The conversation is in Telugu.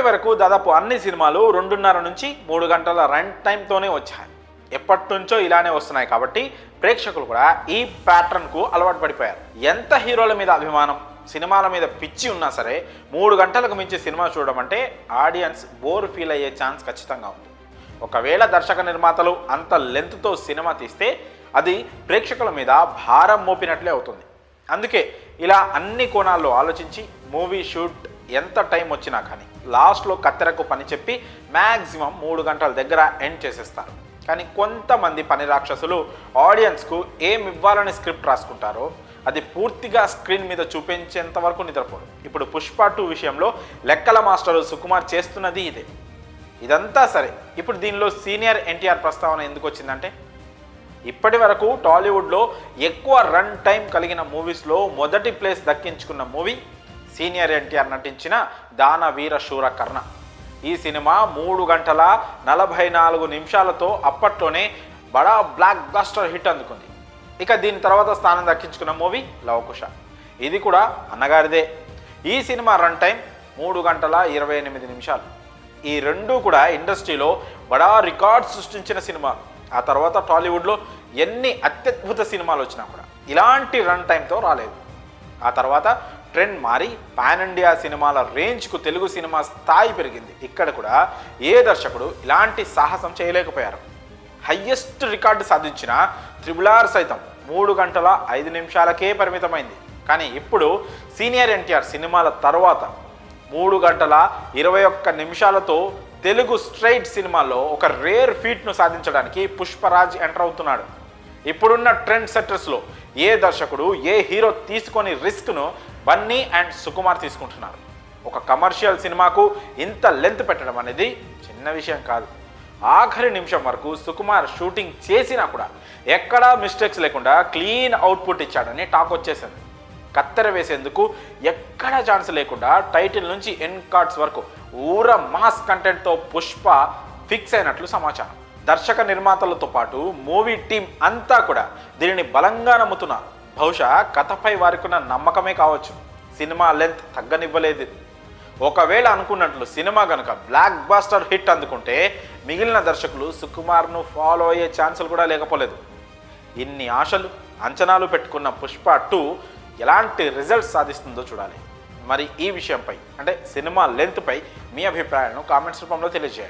వరకు దాదాపు అన్ని సినిమాలు 2:30 నుంచి 3 గంటల రన్ టైంతోనే వచ్చాయి. ఎప్పటి నుంచో ఇలానే వస్తున్నాయి కాబట్టి ప్రేక్షకులు కూడా ఈ ప్యాటర్న్కు అలవాటు పడిపోయారు. ఎంత హీరోల మీద అభిమానం, సినిమాల మీద పిచ్చి ఉన్నా సరే 3 గంటలకు మించి సినిమా చూడడం అంటే ఆడియన్స్ బోర్ ఫీల్ అయ్యే ఛాన్స్ ఖచ్చితంగా ఉంది. ఒకవేళ దర్శక నిర్మాతలు అంత లెంత్తో సినిమా తీస్తే అది ప్రేక్షకుల మీద భారం మోపినట్లే అవుతుంది. అందుకే ఇలా అన్ని కోణాల్లో ఆలోచించి మూవీ షూట్ ఎంత టైం వచ్చినా కానీ లాస్ట్లో కత్తెరకు పని చెప్పి మ్యాక్సిమం 3 గంటల దగ్గర ఎండ్ చేసేస్తారు. కానీ కొంతమంది పని రాక్షసులు ఆడియన్స్కు ఏం ఇవ్వాలని స్క్రిప్ట్ రాసుకుంటారో అది పూర్తిగా స్క్రీన్ మీద చూపించేంత వరకు నిద్రపోరు. ఇప్పుడు పుష్ప 2 విషయంలో లెక్కల మాస్టరు సుకుమార్ చేస్తున్నది ఇదే. ఇదంతా సరే, ఇప్పుడు దీనిలో సీనియర్ ఎన్టీఆర్ ప్రస్తావన ఎందుకు వచ్చిందంటే, ఇప్పటి వరకు టాలీవుడ్లో ఎక్కువ రన్ టైం కలిగిన మూవీస్లో మొదటి ప్లేస్ దక్కించుకున్న మూవీ సీనియర్ ఎన్టీఆర్ నటించిన దానవీర శూర కర్ణ. ఈ సినిమా 3 గంటల 44 నిమిషాలతో అప్పట్లోనే బడా బ్లాక్ బస్టర్ హిట్ అందుకుంది. ఇక దీని తర్వాత స్థానం దక్కించుకున్న మూవీ లవకుశ. ఇది కూడా అన్నగారిదే. ఈ సినిమా రన్ టైం 3 గంటల 28 నిమిషాలు. ఈ రెండూ కూడా ఇండస్ట్రీలో బడా రికార్డ్ సృష్టించిన సినిమా. ఆ తర్వాత టాలీవుడ్లో ఎన్ని అత్యద్భుత సినిమాలు వచ్చినా కూడా ఇలాంటి రన్ టైంతో రాలేదు. ఆ తర్వాత ట్రెండ్ మారి పాన్ ఇండియా సినిమాల రేంజ్కు తెలుగు సినిమా స్థాయి పెరిగింది. ఇక్కడ కూడా ఏ దర్శకుడు ఇలాంటి సాహసం చేయలేకపోయారు. హయ్యెస్ట్ రికార్డు సాధించిన RRR సైతం 3 గంటల 5 నిమిషాలకే పరిమితమైంది. కానీ ఇప్పుడు సీనియర్ ఎన్టీఆర్ సినిమాల తర్వాత 3 గంటల 21 నిమిషాలతో తెలుగు స్ట్రైట్ సినిమాల్లో ఒక రేర్ ఫీట్ను సాధించడానికి పుష్పరాజ్ ఎంటర్ అవుతున్నాడు. ఇప్పుడున్న ట్రెండ్ సెట్టర్స్లో ఏ దర్శకుడు, ఏ హీరో తీసుకొని రిస్క్ను బన్నీ అండ్ సుకుమార్ తీసుకుంటున్నారు. ఒక కమర్షియల్ సినిమాకు ఇంత లెంత్ పెట్టడం అనేది చిన్న విషయం కాదు. ఆఖరి నిమిషం వరకు సుకుమార్ షూటింగ్ చేసినా కూడా ఎక్కడా మిస్టేక్స్ లేకుండా క్లీన్ అవుట్పుట్ ఇచ్చాడని టాక్ వచ్చేసింది. కత్తెర వేసేందుకు ఎక్కడా ఛాన్స్ లేకుండా టైటిల్ నుంచి ఎండ్ కార్డ్స్ వరకు ఊర మాస్ కంటెంట్తో పుష్ప ఫిక్స్ అయినట్లు సమాచారం. దర్శక నిర్మాతలతో పాటు మూవీ టీం అంతా కూడా దీనిని బలంగా నమ్ముతున్నారు. బహుశా కథపై వారికున్న నమ్మకమే కావచ్చు, సినిమా లెంత్ తగ్గనివ్వలేదు. ఒకవేళ అనుకున్నట్లు సినిమా కనుక బ్లాక్ బాస్టర్ హిట్ అందుకుంటే మిగిలిన దర్శకులు సుకుమార్ను ఫాలో అయ్యే ఛాన్సులు కూడా లేకపోలేదు. ఇన్ని ఆశలు, అంచనాలు పెట్టుకున్న పుష్ప 2 ఎలాంటి రిజల్ట్స్ సాధిస్తుందో చూడాలి. మరి ఈ విషయంపై అంటే సినిమా లెంత్పై మీ అభిప్రాయాలను కామెంట్స్ రూపంలో తెలియజేయండి.